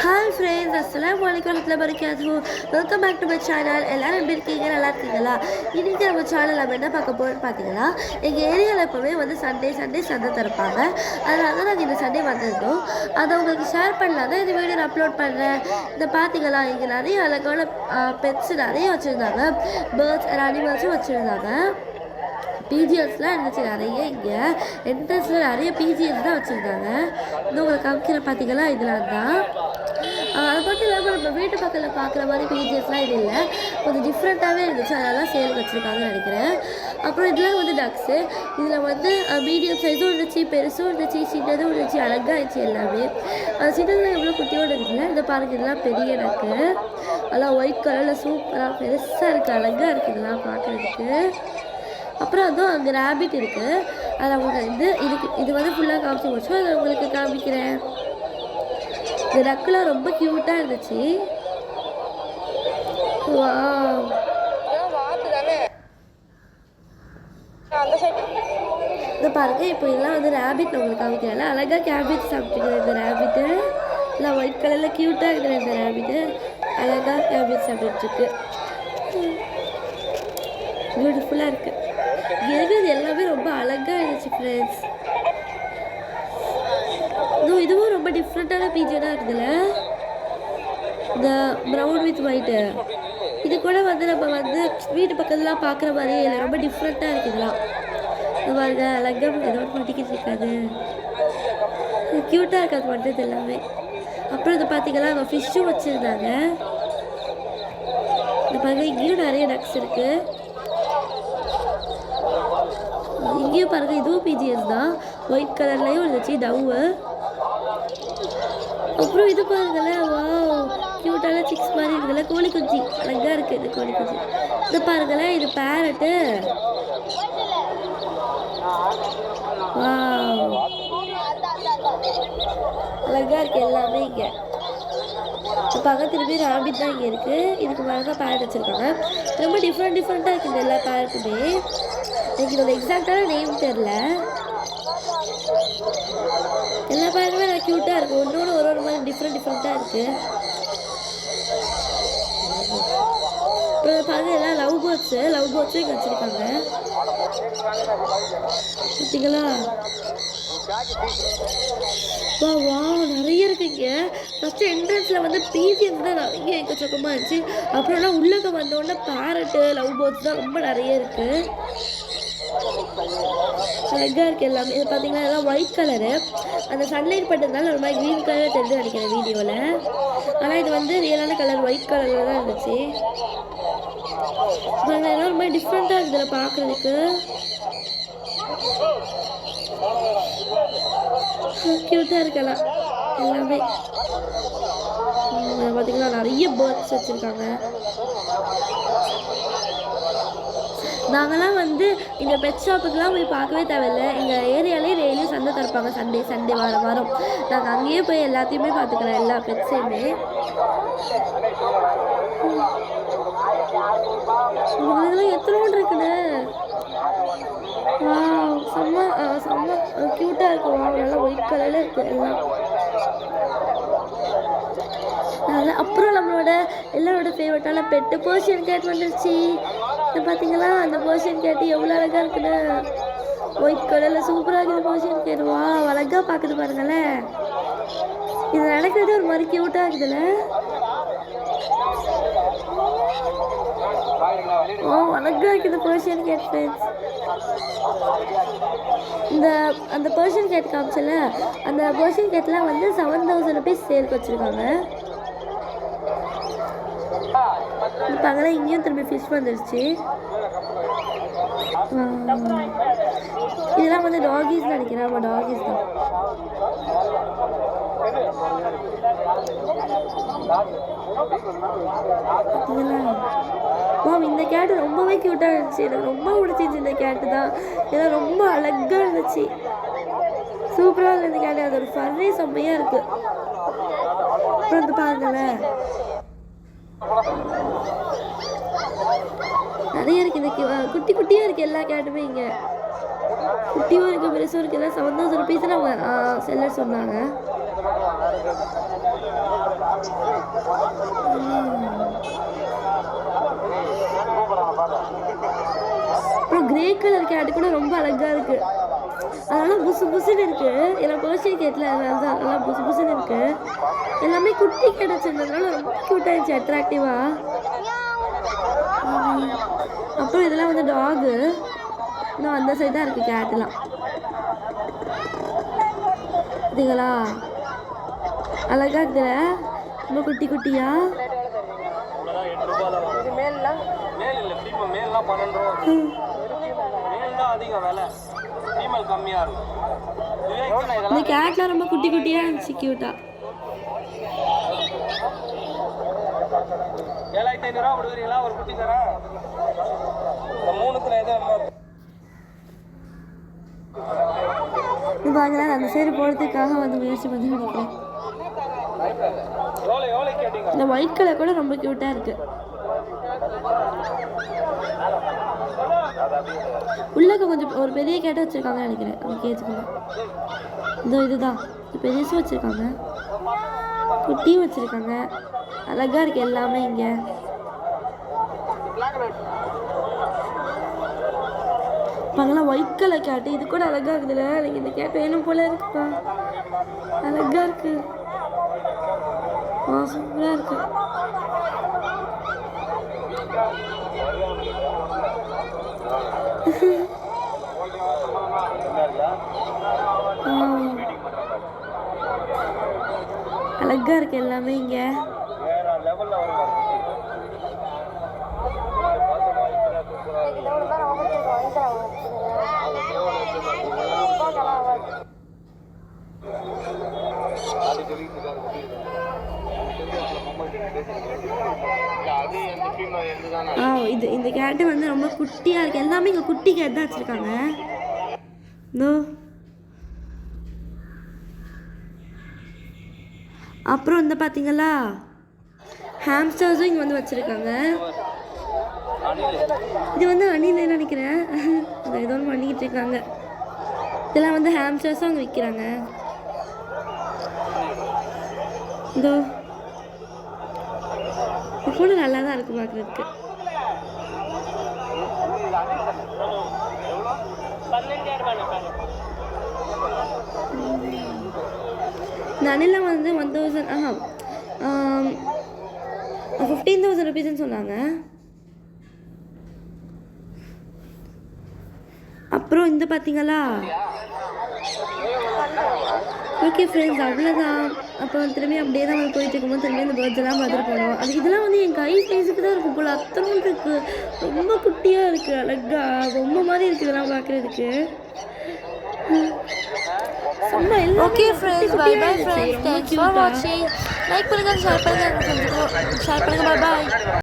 Hi friends, Assalamualaikum warahmatullahi wabarakatuh. Welcome back to my channel. எல்லாரும் எப்படி இருக்கீங்க? நல்லா இருக்கீங்களா? இன்னைக்கு நம்ம சேனல்ல நம்ம என்ன பார்க்க போறோம்னு பார்த்தீங்கன்னா, எங்க ஏரியால எப்பவுமே வந்து சண்டே சந்தை திறப்பாங்க. அதனால தான் நாங்கள் இந்த சண்டே வந்திருந்தோம். அதை உங்களுக்கு ஷேர் பண்ணலாம் தான் இந்த வீடியோ அப்லோட் பண்ணுறேன். இந்த பார்த்தீங்களா, இங்கே நிறைய அழகான பெட்ஸ் நிறைய வச்சுருந்தாங்க. பேர்ட்ஸ் அண்ட் அனிமல்ஸும் வச்சுருந்தாங்க. பிஜிஎஸ்லாம் இருந்துச்சு நிறைய. இங்கே என்ட்ரன்ஸில் நிறைய பிஜிஎஸ் தான் வச்சுருந்தாங்க. இன்னும் உங்களுக்கு காமிக்கிற பார்த்தீங்களா, இதெல்லாம் தான். அதை மட்டும் இல்லாமல் நம்ம வீட்டு பக்கத்தில் பார்க்குற மாதிரி பிஜிஎஸ்லாம் இது இல்லை, கொஞ்சம் டிஃப்ரெண்ட்டாகவே இருந்துச்சு. அதெல்லாம் சேல் வச்சுருக்காங்கன்னு நினைக்கிறேன். அப்புறம் இதெல்லாம் வந்து டக்ஸு. இதில் வந்து மீடியம் சைஸும் இருந்துச்சு, பெருசும் இருந்துச்சு, சின்னதும் இருந்துச்சு. அழகாக இருந்துச்சு எல்லாமே. சின்னதுலாம் எவ்வளோ குட்டியோடு இருக்குல்ல. இந்த பாருங்க, இதெல்லாம் பெரிய டக்கு. அதெல்லாம் ஒயிட் கலரில் சூப்பராக பெருசாக இருக்குது, அழகாக இருக்குது இதெல்லாம் பார்க்குறதுக்கு. அப்புறம் அதுவும் அங்கே ரேபிட் இருக்குது. அதில் உங்களுக்கு இது வந்து ஃபுல்லாக காமிச்சு முடிச்சோம். அதை உங்களுக்கு காமிக்கிறேன். இந்த டக்குலாம் ரொம்ப க்யூட்டாக இருந்துச்சு. இந்த பாருங்க, இப்போ இதெல்லாம் வந்து ரேபிட் உங்களுக்கு காமிக்கிறேன்ல. அழகாக கேபிட் சாப்பிட்டுக்கிறேன் இந்த ரேபிட்டு. எல்லாம் ஒயிட் கலரில் க்யூட்டாக இருக்கிற இந்த ரேபிட்டு அழகாக கேபிட் சாப்பிட்டுருக்கு. பியூட்டிஃபுல்லாக இருக்குது. இருக்கிறது எல்லாமே ரொம்ப அழகாக இருந்துச்சு ஃப்ரெண்ட்ஸ். இதுவும் ரொம்ப டிஃப்ரெண்ட்டான பீஜனாக இருக்குதுல்ல. இந்த ப்ரௌன் வித் ஒயிட்டு இது கூட வந்து நம்ம வந்து வீட்டு பக்கத்துலாம் பார்க்குற மாதிரியே இல்லை, ரொம்ப டிஃப்ரெண்ட்டாக இருக்குதுலாம். பாருங்க, அழகாக ஏதோ மாட்டிக்கிட்டு இருக்காது, க்யூட்டாக இருக்காது பண்ணுறது எல்லாமே. அப்புறம் இது பார்த்தீங்கன்னா அங்கே ஃபிஷ்ஷும் வச்சுருந்தாங்க. இந்த பாருங்க, இங்கேயும் நிறைய டக்ஸ் இருக்குது. இங்கேயும் பாருங்கள், இதுவும் பிஜிஎஸ் தான். ஒயிட் கலர்லேயும் இருந்துச்சு டவ்வு. அப்புறம் இது பாருங்களேன், வா க்யூட்டான சிக்ஸ் மாதிரி இருக்குல்ல, கோழி குஞ்சு அழகாக இருக்குது இது கோழி குஞ்சு. இது பாருங்களேன், இது பேரட்டு. வா அழகாக இருக்குது எல்லாமே. இங்கே பக்கத்துல ரேபிட் தான் இங்கே இருக்குது. இதுக்கு மேலே தான் பேரட் வச்சுருக்காங்க. ரொம்ப டிஃப்ரெண்ட்டாக இருக்குது எல்லா பேரட்டுமே. எனக்கு இதோட எக்ஸாக்டான நேம் தெரில. எல்லா பேருமே நான் க்யூட்டாக இருக்கும். ஒன்றோட ஒரு மாதிரி டிஃப்ரெண்ட்டாக இருக்குது. பாருங்க, எல்லாம் லவ் பேர்ட்ஸும் இங்கே வச்சுருக்காங்க. பார்த்தீங்களா, வா நிறைய இருக்குங்க. ஃபஸ்ட்டு என்ட்ரன்ஸில் வந்து பிஜிஎஸ் தான் நிறைய எக்கச்சக்கமாக இருந்துச்சு. அப்புறம்லாம் உள்ளே வந்தோடனே பேரட்டு லவ் பேர்ட்ஸ் தான் ரொம்ப நிறைய இருக்குது. அழகாக இருக்குது எல்லாமே. இது பார்த்தீங்கன்னா எல்லாம் ஒயிட் கலரு. அந்த சன்லைட் பட்டதுனால ஒரு மாதிரி க்ரீன் கலரில் தெரிஞ்சு நினைக்கிறேன் வீடியோவில். ஆனால் இது வந்து ரியலான கலர் ஒயிட் கலரில் தான் இருந்துச்சு. எல்லாம் ரொம்ப டிஃப்ரெண்ட்டாக இருக்குது இதில் பார்க்குறதுக்கு. க்யூட்டாக இருக்கலாம் எல்லாமே. பார்த்தீங்கன்னா நிறைய பேர்ட்ஸ் வச்சுருக்காங்க. நாங்கள்லாம் வந்து இந்த பெட் ஷாப்புக்கெலாம் போய் பார்க்கவே தேவையில்லை. எங்கள் ஏரியாலே டெய்லியும் சந்தை திறப்பாங்க. சண்டே வாரம் நாங்கள் அங்கேயே போய் எல்லாத்தையுமே பார்த்துக்கலாம், எல்லா பெட்ஸையுமே. இதெல்லாம் எத்தனை இருக்குன்னு செம்ம க்யூட்டாக இருக்கும். நல்லா ஒயிட் கலரில் இருக்குது எல்லாம். அப்புறம் நம்மளோட எல்லாரோட ஃபேவரட்டான பெட்டு பர்ஷியன் கேட் வந்துருச்சு. இது பார்த்தீங்களா, அந்த பர்ஷியன் கேட்டு எவ்வளோ அழகாக இருக்குன்னு. ஒயிட் கலரில் சூப்பராக இருக்குது பர்ஷியன் கேட். வா அழகாக பார்க்குது பாருங்களேன். இது நடக்கிறது ஒரு மாதிரி க்யூட்டாக இருக்குதுல்ல. அழகாக இருக்குது பர்ஷியன் கேட் ஃப்ரெண்ட்ஸ். அந்த பர்ஷியன் கேட் காமிச்சல, அந்த பர்ஷியன் கேட்லாம் வந்து 7000 ருபீஸ் சேலுக்கு வச்சுருக்காங்க. இப்போங்கெல்லாம் இங்கேயும் திரும்பி ஃபிஷ் வந்துடுச்சு. இதெல்லாம் வந்து டாகிஸ் நினைக்கிறேன். ஆமாம், டாகிஸ் தான். இந்த கேட்டு ரொம்பவே க்யூட்டாக இருந்துச்சு. எனக்கு ரொம்ப பிடிச்சிருச்சு இந்த கேட்டு தான். ஏன்னா ரொம்ப அழகாக இருந்துச்சு, சூப்பராக இருக்குது இந்த கேட்டு. அது ஒரு ஃபர்ரே செம்மையாக இருக்குது. அப்புறம் வந்து பாருங்களேன், நிறைய இருக்குது. இந்த குட்டியாக இருக்குது எல்லா கேட்டுமே. இங்கே குட்டியும் இருக்குது, பெருசும் இருக்குது. எல்லாம் 7000 ருபீஸ் அவங்க செல்லர் சொன்னாங்க. கலர் கேட்டு கூட ரொம்ப அழகாக இருக்குது. அதெல்லாம் புசு புசுன்னு இருக்குது. எல்லாம் பர்ஷியன் கேட்டில் நல்லா புசு புசுன்னு இருக்குது. எல்லாமே குட்டி கேட் வச்சுருந்ததுனால ரொம்ப க்யூட்டாகிடுச்சு, அட்ராக்டிவாக. அப்புறம் இதெல்லாம் வந்து டாகு. இன்னும் அந்த சைடு தான் இருக்குது கேட்டெலாம். இதுங்களா அழகா இருக்குதுல, ரொம்ப குட்டி குட்டியா. இந்த கேட்லாம் ரொம்ப குட்டி குட்டியா இருந்துச்சு, கியூட்டா. 7500 ரூபா கொடுக்குறீங்களா ஒரு குட்டி தரேன். இந்த மூணுத்துல ஏதோ பாருங்க, அந்த சைடு போகிறதுக்காக வந்து முயற்சி பண்ணி நினைக்கிறேன். இந்த ஒயிட் கலர் கூட ரொம்ப க்யூட்டாக இருக்கு. உள்ளக்க கொஞ்சம் ஒரு பெரிய கேட்டை வச்சுருக்காங்கன்னு நினைக்கிறேன். அந்த கேஜுக்குள்ள இதுதான் பெருசும் வச்சுருக்காங்க, குட்டியும் வச்சுருக்காங்க. அழகாக இருக்குது எல்லாமே இங்கே. பாருங்களா, ஒயிட் கலர் கேட்டு. இது கூட அழகாக இருக்குதுல்ல. எனக்கு இந்த கேட் வேணும் போல இருக்குப்பா. அழகாக இருக்கு, சூப்பராக இருக்கு. அழகா இருக்கு எல்லாமே இங்க. இந்த கேட்டு வந்து ரொம்ப குட்டியா இருக்கு. எல்லாமே இங்க குட்டி கேட் தான் வச்சிருக்காங்க. அப்புறம் இந்த பார்த்தீங்களா, ஹாம்ஸ்டர்ஸும் இங்கே வந்து வச்சுருக்காங்க. இது வந்து அணில் நினைக்கிறேன். ஏதோ ஒன்று பண்ணிக்கிட்டு இருக்காங்க. இதெல்லாம் வந்து ஹாம்ஸ்டர்ஸும் அங்கே விற்கிறாங்க. இதோ இது கூட நல்லா தான் இருக்குது பார்க்குறதுக்கு. இந்த அணிலாம் வந்து 15,000 ருபீஸ்ன்னு சொன்னாங்க. அப்புறம் இந்த பார்த்தீங்களா. ஓகே ஃப்ரெண்ட்ஸ், அவ்வளோதான். அப்புறம் திரும்பி அப்படியே தான் வந்து போயிட்டு இருக்கும்போது திரும்பி இந்த பேர்ட்ஸ் எல்லாம் பார்த்துட்டு போனோம். இதெல்லாம் வந்து என் கை சைஸுக்கு தான் இருக்கும் போல், அத்தனை இருக்குது. ரொம்ப குட்டியாக இருக்குது, அழகா ரொம்ப மாதிரி இருக்குது இதெல்லாம் பார்க்குறதுக்கு. Okay friends, bye bye friends, thanks for வாட்சிங். லைக் பண்ணுங்க, ஷேர் பண்ணுங்க, பை பாய்.